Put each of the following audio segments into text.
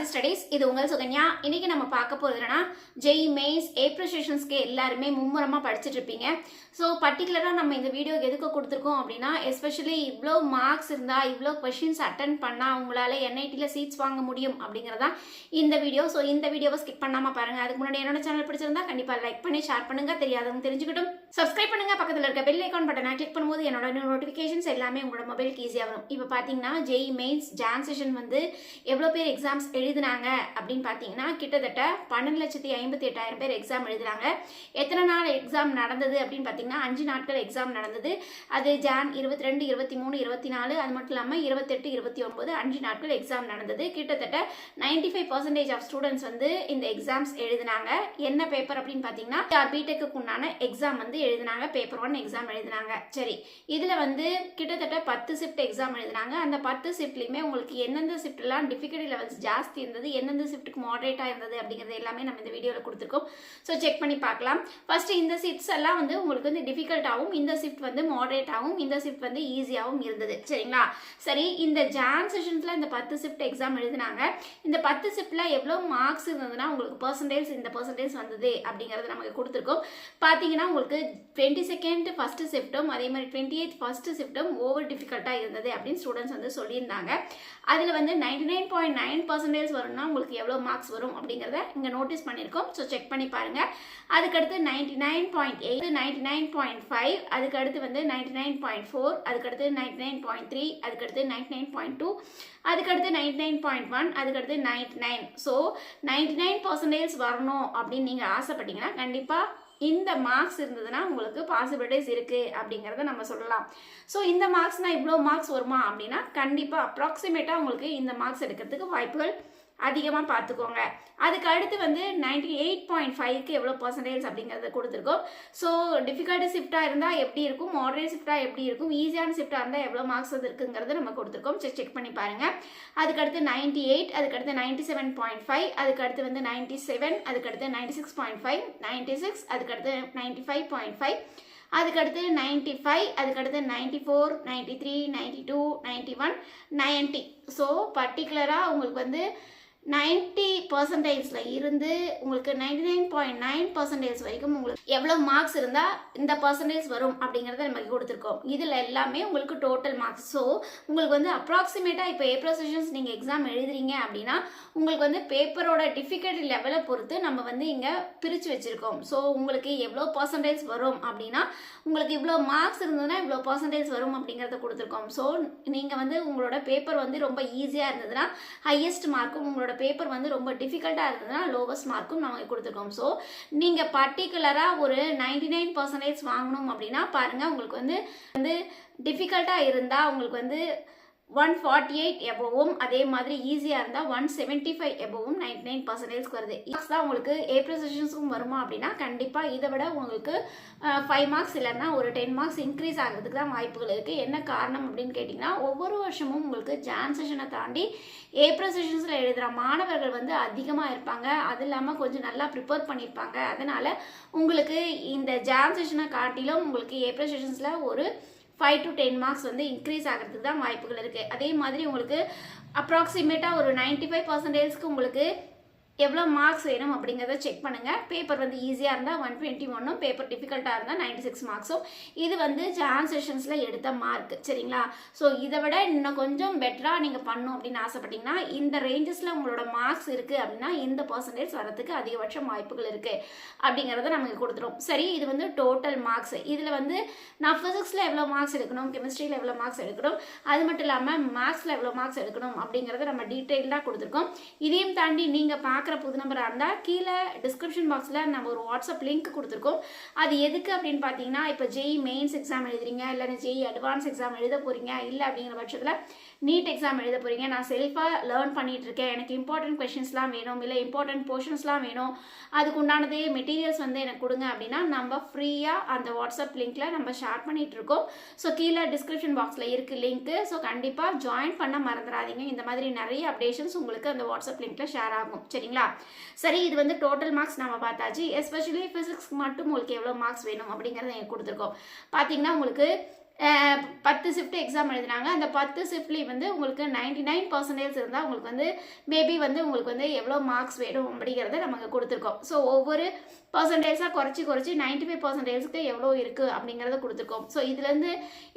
Studies இது உங்கள் சுகன்யா. இன்னைக்கு நம்ம பார்க்க போறது என்னன்னா ஜெய் மெயின்ஸ் ஏப்ரல் செஷன்ஸ்க்கு எல்லாருமே மும்முரமா படிச்சுட்டு இருப்பீங்க. ஸோ பர்டிகுலரா நம்ம இந்த வீடியோ எதுக்கு கொடுத்துருக்கோம் அப்படின்னா, எஸ்பெஷலி இவ்வளோ மார்க்ஸ் இருந்தா இவ்வளோ கொஸ்டின்ஸ் அட்டன் பண்ணா உங்களால என்ஐடியில் சீட்ஸ் வாங்க முடியும் அப்படிங்கிறதா இந்த வீடியோ. ஸோ இந்த வீடியோவை ஸ்கிப் பண்ணாம பாருங்க. அதுக்கு முன்னாடி என்னோட சேனல் பிடிச்சிருந்தா கண்டிப்பா லைக் பண்ணி ஷேர் பண்ணுங்க, தெரியாதவங்க தெரிஞ்சுக்கிட்டும் சப்ஸ்கிரைப் பண்ணுங்க. பக்கத்தில் இருக்க பெல் ஐக்கான் பட்டனை கிளிக் பண்ணும்போது என்னோட நோட்டிஃபிகேஷன்ஸ் எல்லாமே உங்களோட மொபைலுக்கு ஈஸியாக வரும். இப்போ பார்த்தீங்கன்னா ஜெய் மெயின்ஸ் ஜான் செஷன் வந்து எவ்வளோ பேர் எக்ஸாம்ஸ் எழுதினாங்க அப்படின்னு பார்த்தீங்கன்னா கிட்டத்தட்ட 12,58,000 பேர் எக்ஸாம் எழுதுறாங்க. எத்தனை நாள் எக்ஸாம் நடந்தது அப்படின்னு பார்த்தீங்கன்னா 5 நாட்கள் எக்ஸாம் நடந்தது. அது ஜான் 22, 23, 24 அது மட்டும் இல்லாமல் 28, 29 5 நாட்கள் எக்ஸாம் நடந்தது. கிட்டத்தட்ட 95% ஆஃப் ஸ்டூடெண்ட்ஸ் வந்து இந்த எக்ஸாம்ஸ் எழுதினாங்க. என்ன பேப்பர் அப்படின்னு பார்த்தீங்கன்னா பிடெக்கு உண்டான எக்ஸாம் வந்து எழுதினாங்க. பேப்பர் 1 எக்ஸாம் எழுதினாங்க. சரி, இதில் வந்து கிட்டத்தட்ட 10 ஷிஃப்ட் எக்ஸாம் எழுதினாங்க. அந்த 10 ஷிஃப்ட்லையுமே உங்களுக்கு எந்தெந்த ஷிஃப்ட்லாம் டிஃபிகல்ட்டி லெவல்ஸ் ஜாஸ்தி இருந்தது, எந்தெந்த ஷிஃப்ட்டுக்கு மாடரேட்டாக இருந்தது அப்படிங்கிறது எல்லாமே நம்ம இந்த வீடியோவில் கொடுத்துருக்கோம். ஸோ செக் பண்ணி பார்க்கலாம். ஃபர்ஸ்ட் இந்த ஷிஃப்ட்ஸ் எல்லாம் வந்து உங்களுக்கு வந்து டிஃபிகல்ட்டாகவும், இந்த ஷிஃப்ட் வந்து மாடரேட்டாகவும், இந்த ஷிஃப்ட் வந்து ஈஸியாகவும் இருந்தது. சரிங்களா? சரி, இந்த ஜான் செஷன்ஸில் இந்த 10 ஷிஃப்ட் எக்ஸாம் எழுதினாங்க. இந்த 10 ஷிஃப்டில் எவ்வளோ மார்க்ஸ் இருந்ததுன்னா உங்களுக்கு பர்சன்டேஜ் இந்த பர்சன்டேஜ் வந்தது அப்படிங்கிறது நமக்கு கொடுத்துருக்கோம். பார்த்தீங்கன்னா உங்களுக்கு 22 ஃபர்ஸ்ட் ஷிஃப்ட்டும் அதே மாதிரி 28 ஃபர்ஸ்ட் ஷிஃப்ட்டும் ஓவர் டிஃபிகல்ட்டாக இருந்தது அப்படின்னு ஸ்டூடெண்ட்ஸ் வந்து சொல்லியிருந்தாங்க. அதில் வந்து 99.9% வரும்னா உங்களுக்கு எவ்வளோ மார்க்ஸ் வரும் அப்படிங்கிறத இங்கே நோட்டீஸ் பண்ணியிருக்கோம். ஸோ செக் பண்ணி பாருங்கள். அதுக்கடுத்து 99.8, 99.5, அதுக்கடுத்து வந்து 99.4, அதுக்கடுத்து 99.3, அதுக்கடுத்து 99.2, அதுக்கடுத்து 99.1, அதுக்கடுத்து 99. ஸோ 99% வரணும் அப்படின்னு நீங்கள் ஆசைப்பட்டீங்கன்னா கண்டிப்பாக இந்த மார்க்ஸ் இருந்ததுன்னா உங்களுக்கு பாசிபிலிட்டிஸ் இருக்குது அப்படிங்கிறத நம்ம சொல்லலாம். ஸோ இந்த மார்க்ஸ்னால் இவ்வளோ மார்க்ஸ் வருமா அப்படின்னா கண்டிப்பாக அப்ராக்சிமேட்டாக உங்களுக்கு இந்த மார்க்ஸ் எடுக்கிறதுக்கு வாய்ப்புகள் அதிகமாக பார்த்துக்கோங்க. அதுக்கு அடுத்து வந்து 98.5க்கு எவ்வளோ பர்சன்டேஜ் அப்படிங்கிறத கொடுத்துருக்கோம். ஸோ டிஃபிகல்ட்டி ஷிஃப்டாக இருந்தால் எப்படி இருக்கும், மாடரேட் ஷிஃப்டாக எப்படி இருக்கும், ஈஸியான ஷிஃப்டாக இருந்தால் எவ்வளோ மார்க்ஸ் அது இருக்குங்கிறத நம்ம கொடுத்துருக்கோம். செக் பண்ணி பாருங்கள். அதுக்கடுத்து 98, அதுக்கடுத்து 97.5, அதுக்கடுத்து வந்து 97, அதுக்கடுத்து 96.5, 96, அதுக்கடுத்து 95.5, அதுக்கடுத்து 95, அதுக்கடுத்து 94, 93, 92, 91, 90. ஸோ பர்டிகுலராக உங்களுக்கு வந்து 90% இருந்து உங்களுக்கு 99.9% வரைக்கும் உங்களுக்கு எவ்வளோ மார்க்ஸ் இருந்தால் இந்த பர்சன்டேஜ் வரும் அப்படிங்கிறத நமக்கு கொடுத்துருக்கோம். இதில் எல்லாமே உங்களுக்கு டோட்டல் மார்க்ஸ். ஸோ உங்களுக்கு வந்து அப்ராக்சிமேட்டாக இப்போ ஏப்ரல் செஷன்ஸ் நீங்கள் எக்ஸாம் எழுதுறீங்க அப்படின்னா உங்களுக்கு வந்து பேப்பரோட டிஃபிகல்ட்டி லெவலை பொறுத்து நம்ம வந்து இங்கே பிரித்து வச்சுருக்கோம். ஸோ உங்களுக்கு எவ்வளோ பர்சன்டேஜ் வரும் அப்படின்னா உங்களுக்கு இவ்வளோ மார்க்ஸ் இருந்ததுன்னா இவ்வளோ பர்சன்டேஜ் வரும் அப்படிங்கிறத கொடுத்துருக்கோம். ஸோ நீங்கள் வந்து உங்களோட பேப்பர் வந்து ரொம்ப ஈஸியாக இருந்ததுன்னா ஹையஸ்ட் மார்க்கும், உங்களோட பேப்பர் வந்து ரொம்ப டிஃபிகல்ட்டாக இருந்ததுன்னா லோவஸ்ட் மார்க்கும் நம்ம கொடுத்துருக்கோம். ஸோ நீங்கள் பர்டிகுலராக ஒரு 99% வாங்கணும் அப்படின்னா பாருங்கள், உங்களுக்கு வந்து டிஃபிகல்ட்டாக இருந்தால் உங்களுக்கு வந்து 148 எபோவும், அதே மாதிரி ஈஸியாக இருந்தால் 175 எபோவும் 99% வருது. மார்க்ஸ் தான் உங்களுக்கு ஏப்ரல் செஷன்ஸுக்கும் வருமா அப்படின்னா கண்டிப்பாக இதை விட உங்களுக்கு 5 மார்க்ஸ் இல்லைன்னா ஒரு 10 மார்க்ஸ் இன்க்ரீஸ் ஆகிறதுக்கு தான் வாய்ப்புகள் இருக்குது. என்ன காரணம் அப்படின்னு கேட்டிங்கன்னா ஒவ்வொரு வருஷமும் உங்களுக்கு ஜான் செஷனை தாண்டி ஏப்ரல் செஷன்ஸில் எழுதுகிற மாணவர்கள் வந்து அதிகமாக இருப்பாங்க. அது இல்லாமல் கொஞ்சம் நல்லா ப்ரிப்பேர் பண்ணியிருப்பாங்க. அதனால் உங்களுக்கு இந்த ஜான் செஷனை காட்டிலும் உங்களுக்கு ஏப்ரல் செஷன்ஸில் ஒரு 5 to 10 மார்க்ஸ் வந்து இன்க்ரீஸ் ஆகிறதுக்கு தான் வாய்ப்புகள் இருக்குது. அதே மாதிரி உங்களுக்கு அப்ராக்சிமேட்டாக ஒரு 95%க்கு உங்களுக்கு எவ்வளோ மார்க்ஸ் வேணும் அப்படிங்கிறத செக் பண்ணுங்கள். பேப்பர் வந்து ஈஸியாக இருந்தால் 121, பேப்பர் டிஃபிகல்ட்டாக இருந்தால் 96 மார்க்ஸும். இது வந்து ஜான் செஷன்ஸில் எடுத்த மார்க். சரிங்களா? ஸோ இதை விட இன்னும் கொஞ்சம் பெட்டராக நீங்கள் பண்ணணும் அப்படின்னு ஆசைப்பட்டீங்கன்னா இந்த ரேஞ்சஸில் உங்களோட மார்க்ஸ் இருக்குது அப்படின்னா இந்த பர்சன்டேஜ் வரதுக்கு அதிகபட்சம் வாய்ப்புகள் இருக்குது அப்படிங்கிறத நமக்கு கொடுத்துரும். சரி, இது வந்து டோட்டல் மார்க்ஸ். இதில் வந்து நான் ஃபிசிக்ஸில் எவ்வளோ மார்க்ஸ் எடுக்கணும், கெமிஸ்ட்ரியில் எவ்வளோ மார்க்ஸ் எடுக்கணும், அது மட்டும் இல்லாமல் மேக்ஸில் எவ்வளோ மார்க்ஸ் எடுக்கணும் அப்படிங்கிறத நம்ம டீட்டெயில்டாக கொடுத்துருக்கோம். இதையும் தாண்டி நீங்கள் பார்க்குற புது நம்பராக இருந்தால் கீழே டிஸ்கிரிப்ஷன் பாக்ஸில் நம்ம ஒரு வாட்ஸ்அப் லிங்க் கொடுத்துருக்கோம். அது எதுக்கு அப்படின்னு பார்த்தீங்கன்னா இப்போ ஜெய் மெயின்ஸ் எக்ஸாம் எழுதுறீங்க, இல்லை ஜெய் அட்வான்ஸ் எக்ஸாம் எழுத போகிறீங்க, இல்லை அப்படிங்கிற பட்சத்தில் நீட் எக்ஸாம் எழுத போகிறீங்க, நான் செல்ஃபாக லேர்ன் பண்ணிகிட்டு இருக்கேன், எனக்கு இம்பார்ட்டன்ட் கொஷின்ஸ்லாம் வேணும், இல்லை இம்பார்ட்டன்ட் போர்ஷன்ஸ்லாம் வேணும், அதுக்கு உண்டானதே மெட்டீரியல்ஸ் வந்து எனக்கு கொடுங்க அப்படின்னா நம்ம ஃப்ரீயாக அந்த வாட்ஸ்அப் லிங்க்கில் நம்ம ஷேர் பண்ணிகிட்டு இருக்கோம். ஸோ கீழே டிஸ்கிரிப்ஷன் பாக்ஸில் இருக்குது லிங்க்கு. ஸோ கண்டிப்பாக ஜாயின் பண்ண மறந்துடாதீங்க. இந்த மாதிரி நிறைய அப்டேஷன்ஸ் உங்களுக்கு அந்த வாட்ஸ்அப் லிங்க்கில் ஷேர் ஆகும். சரிங்களா? சரி, இது வந்து டோட்டல் மார்க்ஸ் நம்ம பார்த்தாச்சு. எஸ்பெஷலி ஃபிசிக்ஸ்க்கு மட்டும் உங்களுக்கு எவ்வளோ மார்க்ஸ் வேணும் அப்படிங்கிறத எனக்கு கொடுத்துருக்கோம். பார்த்தீங்கன்னா உங்களுக்கு 10 ஷிஃப்ட் எக்ஸாம் எழுதினாங்க. அந்த 10 ஷிஃப்ட்லேயும் வந்து உங்களுக்கு 99% இருந்தால் உங்களுக்கு வந்து மேபி வந்து உங்களுக்கு வந்து எவ்வளோ மார்க்ஸ் வேணும் அப்படிங்கிறத நமக்கு கொடுத்துருக்கோம். ஸோ ஒவ்வொரு பர்சன்டேஜாக குறைச்சி 95%க்கு எவ்வளோ இருக்குது அப்படிங்கிறத கொடுத்துருக்கோம். ஸோ இதுலேருந்து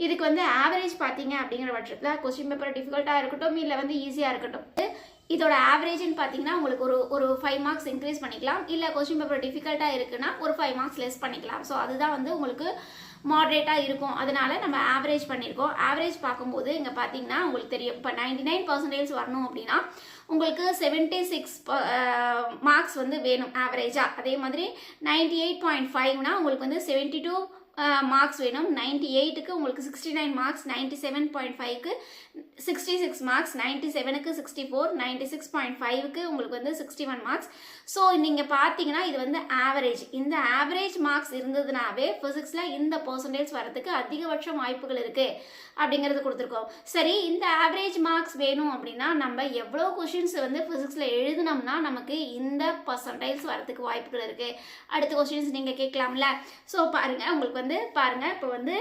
இதுக்கு வந்து ஆவரேஜ் பார்த்தீங்க அப்படிங்கிற பட்சத்தில் கொஸ்டின் பேப்பர் டிஃபிகல்ட்டாக இருக்கட்டும் இல்லை வந்து ஈஸியாக இருக்கட்டும், இதோட ஆவரேஜ்னு பார்த்தீங்கன்னா உங்களுக்கு ஒரு 5 மார்க்ஸ் இன்க்ரீஸ் பண்ணிக்கலாம். இல்லை கொஸ்டின் பேப்பர் டிஃபிகல்ட்டாக இருக்குன்னா ஒரு 5 மார்க்ஸ் லெஸ் பண்ணிக்கலாம். ஸோ அதுதான் வந்து உங்களுக்கு மாட்ரேட்டாக இருக்கும். அதனால நம்ம ஆவரேஜ் பண்ணியிருக்கோம். ஆவரேஜ் பார்க்கும்போது இங்கே பார்த்தீங்கன்னா உங்களுக்கு தெரியும், இப்போ 99% வரணும் அப்படின்னா உங்களுக்கு 76 மார்க்ஸ் வந்து வேணும் ஆவரேஜாக. அதே மாதிரி 98.5னா உங்களுக்கு வந்து 72 மார்க்ஸ் வேணும். 98க்கு உங்களுக்கு 69 மார்க்ஸ், 97.5க்கு 66 மார்க்ஸ், 97க்கு 64, 96.5க்கு உங்களுக்கு வந்து 61 மார்க்ஸ். ஸோ நீங்கள் பார்த்தீங்கன்னா இது வந்து ஆவரேஜ். இந்த ஆவரேஜ் மார்க்ஸ் இருந்ததுனாவே ஃபிசிக்ஸில் இந்த பர்சன்டேஜ் வரதுக்கு அதிகபட்சம் வாய்ப்புகள் இருக்குது அப்படிங்கிறது கொடுத்துருக்கோம். சரி, இந்த ஆவரேஜ் மார்க்ஸ் வேணும் அப்படின்னா நம்ம எவ்வளோ கொஷின்ஸ் வந்து ஃபிசிக்ஸில் எழுதினோம்னா நமக்கு இந்த பர்சன்டேஜ் வரதுக்கு வாய்ப்புகள் இருக்குது. அடுத்த கொஷின்ஸ் நீங்கள் கேட்கலாம்ல. ஸோ பாருங்கள், உங்களுக்கு வந்து பாருங்கள், இப்போ வந்து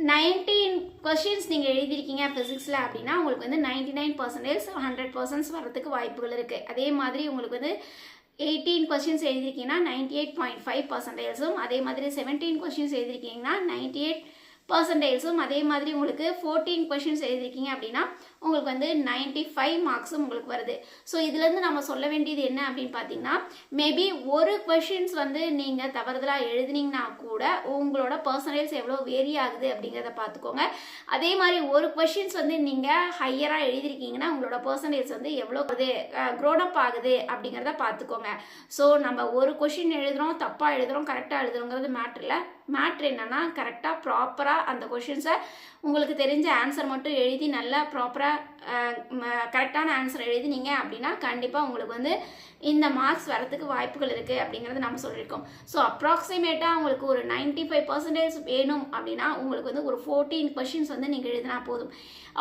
19 கொஷின்ஸ் நீங்கள் எழுதியிருக்கீங்க ஃபிசிக்ஸில் அப்படின்னா உங்களுக்கு வந்து 99% 100% வரதுக்கு வாய்ப்புகள் இருக்குது. அதே மாதிரி உங்களுக்கு வந்து 18 கொஷின்ஸ் எழுதியிருக்கீங்கன்னா 98.5%, அதே மாதிரி 17 கொஷின்ஸ் எழுதியிருக்கீங்கன்னா 98%, அதே மாதிரி உங்களுக்கு 14 கொஷின்ஸ் எழுதியிருக்கீங்க அப்படின்னா உங்களுக்கு வந்து 95 மார்க்ஸும் உங்களுக்கு வருது. ஸோ இதுலேருந்து நம்ம சொல்ல வேண்டியது என்ன அப்படின்னு பார்த்தீங்கன்னா, மேபி ஒரு கொஷின்ஸ் வந்து நீங்கள் தவறுதலாக எழுதினீங்கன்னா கூட உங்களோட பர்சன்டேஜ் எவ்வளோ வேரி ஆகுது அப்படிங்கிறத பார்த்துக்கோங்க. அதே மாதிரி ஒரு கொஷின்ஸ் வந்து நீங்கள் ஹையராக எழுதிருக்கீங்கன்னா உங்களோட பர்சன்டேஜ் வந்து எவ்வளோ க்ரோனப் ஆகுது அப்படிங்கிறத பார்த்துக்கோங்க. ஸோ நம்ம ஒரு கொஷின் எழுதுகிறோம், தப்பாக எழுதுகிறோம், கரெக்டாக எழுதுகிறோங்கிறது மேட்ரு இல்லை. மேட்ரு என்னன்னா கரெக்டாக ப்ராப்பராக அந்த கொஷின்ஸை உங்களுக்கு தெரிஞ்ச ஆன்சர் மட்டும் எழுதி நல்லா ப்ராப்பராக கரெக்டான ஆன்சர் எழுதினீங்க அப்படின்னா கண்டிப்பாக உங்களுக்கு வந்து இந்த மார்க்ஸ் வரத்துக்கு வாய்ப்புகள் இருக்குது அப்படிங்கிறது நம்ம சொல்லியிருக்கோம். ஸோ அப்ராக்சிமேட்டாக உங்களுக்கு ஒரு 95% வேணும் அப்படின்னா உங்களுக்கு வந்து ஒரு 14 கொஷின்ஸ் வந்து நீங்கள் எழுதினா போதும்.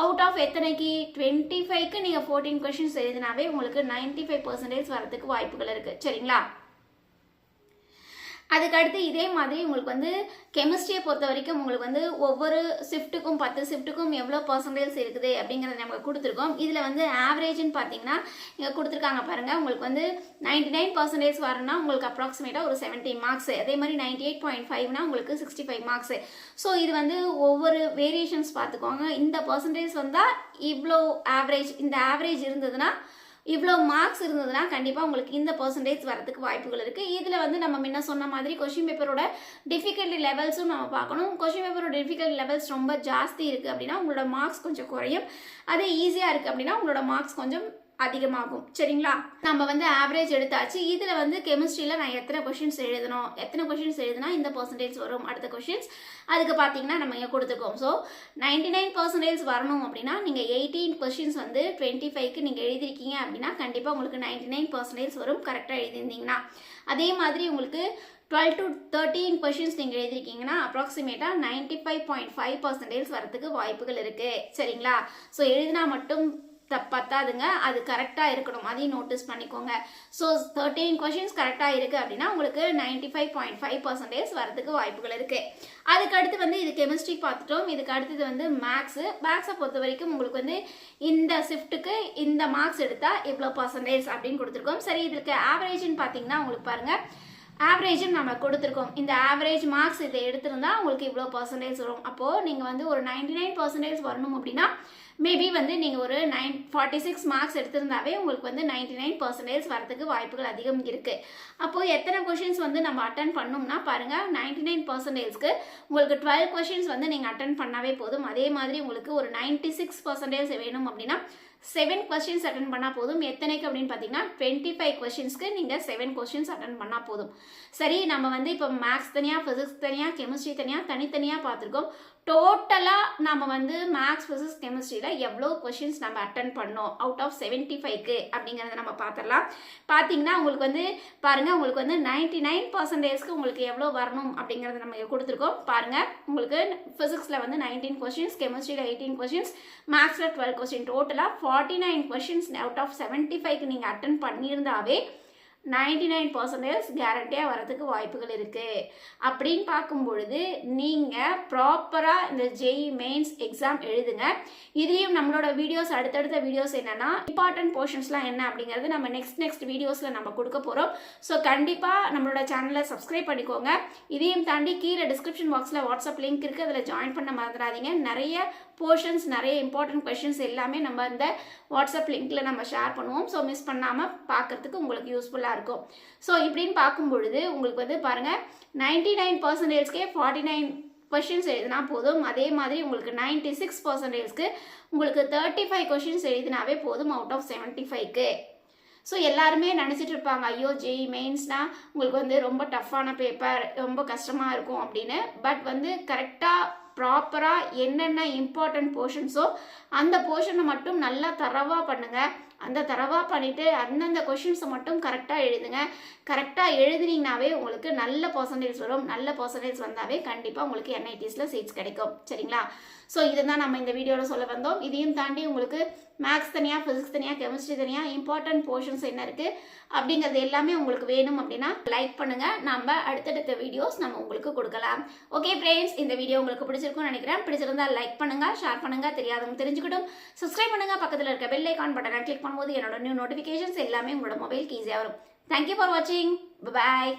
அவுட் ஆஃப் எத்தனைக்கு 25க்கு நீங்கள் 14 கொஷின்ஸ் எழுதினாவே உங்களுக்கு 95% வரத்துக்கு வாய்ப்புகள் இருக்குது. சரிங்களா? அதுக்கடுத்து இதே மாதிரி உங்களுக்கு வந்து கெமிஸ்ட்ரியை பொறுத்த வரைக்கும் உங்களுக்கு வந்து ஒவ்வொரு ஷிஃப்ட்டுக்கும் 10 ஷிஃப்ட்டுக்கும் எவ்வளோ பர்சன்டேஜ் இருக்குது அப்படிங்கிறத நம்ம கொடுத்துருக்கோம். இதில் வந்து ஆவரேஜ்னு பார்த்தீங்கன்னா இங்கே கொடுத்துருக்காங்க பாருங்கள். உங்களுக்கு வந்து 99% வரணும்னா உங்களுக்கு அப்ராக்சிமேட்டாக ஒரு 70 மார்க்ஸ், அதே மாதிரி 98.5னா உங்களுக்கு 65 மார்க்ஸ். ஸோ இது வந்து ஒவ்வொரு வேரியேஷன்ஸ் பார்த்துக்கோங்க. இந்த பர்சன்டேஜ் வந்தால் இவ்வளோ ஆவரேஜ், இந்த ஆவரேஜ் இருந்ததுன்னா இவ்வளோ மார்க்ஸ் இருந்ததுன்னா கண்டிப்பாக உங்களுக்கு இந்த பர்சன்டேஜ் வரதுக்கு வாய்ப்புகள் இருக்குது. இதில் வந்து நம்ம முன்ன சொன்ன மாதிரி கொஷின் பேப்பரோட டிஃபிகல்ட்டி லெவல்ஸும் நம்ம பார்க்கணும். கொஷின் பேப்பரோட டிஃபிகல்ட்டி லெவல்ஸ் ரொம்ப ஜாஸ்தி இருக்குது அப்படின்னா உங்களோட மார்க்ஸ் கொஞ்சம் குறையும். அதே ஈஸியாக இருக்குது அப்படின்னா உங்களோட மார்க்ஸ் கொஞ்சம் அதிகமாகும். சரிங்களா? நம்ம வந்து ஆவரேஜ் எடுத்தாச்சு. இதில் வந்து கெமிஸ்ட்ரியில் நான் எத்தனை கொஷின்ஸ் எழுதுனா இந்த பர்சன்டேஜ் வரும் அடுத்த கொஷின்ஸ் அதுக்கு பார்த்தீங்கன்னா நம்ம இங்கே கொடுத்துருக்கோம். ஸோ 99% வரணும் அப்படின்னா நீங்கள் 18 கொஷின்ஸ் வந்து 25க்கு நீங்கள் எழுதிருக்கீங்க அப்படின்னா கண்டிப்பாக உங்களுக்கு 99% வரும் கரெக்டாக எழுதியிருந்தீங்கன்னா. அதே மாதிரி உங்களுக்கு 12 to 13 கொஷின்ஸ் நீங்கள் எழுதிருக்கீங்கன்னா அப்ராக்சிமேட்டாக 95.5% வரதுக்கு வாய்ப்புகள் இருக்குது. சரிங்களா? ஸோ எழுதினா மட்டும் பத்தாதுங்க, அது கரெக்டாக இருக்கணும், அதையும் நோட்டீஸ் பண்ணிக்கோங்க. ஸோ 13 கொஷின்ஸ் கரெக்டாக இருக்குது அப்படின்னா உங்களுக்கு 95.5% வரதுக்கு வாய்ப்புகள் இருக்குது. அதுக்கடுத்து வந்து இது கெமிஸ்ட்ரி பார்த்துட்டோம். இதுக்கு அடுத்தது வந்து மேக்ஸை பொறுத்த வரைக்கும் உங்களுக்கு வந்து இந்த ஷிஃப்ட்டுக்கு இந்த மார்க்ஸ் எடுத்தால் இவ்வளோ பர்சன்டேஜ் அப்படின்னு கொடுத்துருக்கோம். சரி, இதுக்கு ஆவரேஜ்னு பார்த்தீங்கன்னா உங்களுக்கு பாருங்கள், ஆவரேஜும் நம்ம கொடுத்துருக்கோம். இந்த ஆவரேஜ் மார்க்ஸ் இதை எடுத்திருந்தா உங்களுக்கு இவ்வளோ பர்சன்டேஜ் வரும். அப்போது நீங்கள் வந்து ஒரு 99% வரணும் அப்படின்னா மேபி வந்து நீங்கள் ஒரு 46 மார்க்ஸ் எடுத்திருந்தாவே உங்களுக்கு வந்து 99% வரதுக்கு வாய்ப்புகள் அதிகம் இருக்குது. அப்போது எத்தனை கொஷின்ஸ் வந்து நம்ம அட்டன் பண்ணோம்னா பாருங்கள், 99%க்கு உங்களுக்கு 12 கொஷின்ஸ் வந்து நீங்கள் அட்டன் பண்ணாவே போதும். அதே மாதிரி உங்களுக்கு ஒரு 96% வேணும் அப்படின்னா 7 கொஸ்டின்ஸ் அட்டன் பண்ணால் போதும். எத்தனைக்கு அப்படின்னு பார்த்தீங்கன்னா 25 கொஸ்டின்ஸ்க்கு நீங்கள் 7 கொஸ்டின்ஸ் அட்டன் பண்ணால் போதும். சரி, நம்ம வந்து இப்போ மேக்ஸ் தனியாக, ஃபிசிக்ஸ் தனியாக, கெமிஸ்ட்ரி தனியாக, தனித்தனியாக பார்த்துருக்கோம். டோட்டலாக நம்ம வந்து மேக்ஸ், ஃபிசிக்ஸ், கெமிஸ்ட்ரியில் எவ்வளோ கொஷின்ஸ் நம்ம அட்டன் பண்ணோம் அவுட் ஆஃப் 75க்கு அப்படிங்கிறத நம்ம பார்த்துடலாம். பார்த்தீங்கன்னா உங்களுக்கு வந்து பாருங்கள், உங்களுக்கு வந்து 99%க்கு உங்களுக்கு எவ்வளோ வரணும் அப்படிங்கிறத நம்ம கொடுத்துருக்கோம். பாருங்கள், உங்களுக்கு ஃபிசிக்ஸில் வந்து 19 கொஷின்ஸ், கெமிஸ்ட்ரியில் 18 கொஷின்ஸ், மேக்ஸில் 12 கொஸ்டின், டோட்டலாக 49 கொஷின்ஸ் அவுட் ஆஃப் 75க்கு நீங்கள் அட்டன் பண்ணியிருந்தாவே 99% கேரண்டியாக வரதுக்கு வாய்ப்புகள் இருக்குது. அப்படின்னு பார்க்கும் பொழுது நீங்கள் ப்ராப்பராக இந்த ஜெய் மெயின்ஸ் எக்ஸாம் எழுதுங்க. இதுலேயும் நம்மளோட வீடியோஸ் அடுத்தடுத்த வீடியோஸ் என்னென்னா இம்பார்ட்டன்ட் போர்ஷன்ஸ்லாம் என்ன அப்படிங்கிறது நம்ம நெக்ஸ்ட் வீடியோஸில் நம்ம கொடுக்க போகிறோம். ஸோ கண்டிப்பாக நம்மளோட சேனலை சப்ஸ்கிரைப் பண்ணிக்கோங்க. இதையும் தாண்டி கீழே டிஸ்கிரிப்ஷன் பாக்ஸில் வாட்ஸ்அப் லிங்க் இருக்குது, அதில் ஜாயின் பண்ண மறந்துடாதீங்க. நிறைய போர்ஷன்ஸ், நிறைய இம்பார்ட்டன்ட் கொஷின்ஸ் எல்லாமே நம்ம இந்த வாட்ஸ்அப் லிங்க்கில் நம்ம ஷேர் பண்ணுவோம். ஸோ மிஸ் பண்ணாமல் பார்க்கறதுக்கு உங்களுக்கு யூஸ்ஃபுல்லாக இருக்கும். ஸோ இப்படின்னு பார்க்கும் பொழுது உங்களுக்கு வந்து பாருங்கள் 99%க்கே 49 கொஷின்ஸ் எழுதினா போதும். அதே மாதிரி உங்களுக்கு 96%க்கு உங்களுக்கு 35 கொஷின்ஸ் எழுதினாவே போதும் அவுட் ஆஃப் 75க்கு. ஸோ எல்லாருமே நினச்சிட்டு இருப்பாங்க, ஐயோ ஜெய் மெயின்ஸ்னால் உங்களுக்கு வந்து ரொம்ப டஃப்பான பேப்பர், ரொம்ப கஷ்டமாக இருக்கும் அப்படின்னு. பட் வந்து கரெக்டாக ப்ராப்பராக என்னென்ன இம்பார்ட்டன்ட் போர்ஷன்ஸோ அந்த போர்ஷனை மட்டும் நல்லா தரவாக பண்ணுங்கள். அந்த தரவாக பண்ணிவிட்டு அந்தந்த கொஷின்ஸை மட்டும் கரெக்டாக எழுதுங்க. கரெக்டாக எழுதுனீங்கனாவே உங்களுக்கு நல்ல பர்சன்டேஜ் வரும். நல்ல பர்சன்டேஜ் வந்தாவே கண்டிப்பாக உங்களுக்கு என்ஐடிஸில் சீட்ஸ் கிடைக்கும். சரிங்களா? ஸோ இதை தான் நம்ம இந்த வீடியோவில் சொல்ல வந்தோம். இதையும் தாண்டி உங்களுக்கு மேக்ஸ் தனியாக, ஃபிசிக்ஸ் தனியாக, கெமிஸ்ட்ரி தனியாக, இம்பார்ட்டன்ட் போர்ஷன்ஸ் என்ன இருக்குது அப்படிங்கிறது எல்லாமே உங்களுக்கு வேணும் அப்படின்னா லைக் பண்ணுங்கள். நம்ம அடுத்தடுத்த வீடியோஸ் நம்ம உங்களுக்கு கொடுக்கலாம். ஓகே ஃப்ரெண்ட்ஸ், இந்த வீடியோ உங்களுக்கு பிடிச்சிருக்கும்னு நினைக்கிறேன். பிடிச்சிருந்தா லைக் பண்ணுங்கள், ஷேர் பண்ணுங்கள், தெரியாதவங்க தெரிஞ்சுக்கிட்டும் சப்ஸ்கிரைப் பண்ணுங்கள். பக்கத்தில் இருக்க பெல் ஐகான் பட்டனை கிளிக் பண்ணும்போது என்னோட நியூ நோட்டிஃபிகேஷன்ஸ் எல்லாமே உங்களோட மொபைலுக்கு ஈஸியாக வரும். தேங்க்யூ ஃபார் வாட்சிங். பாய்.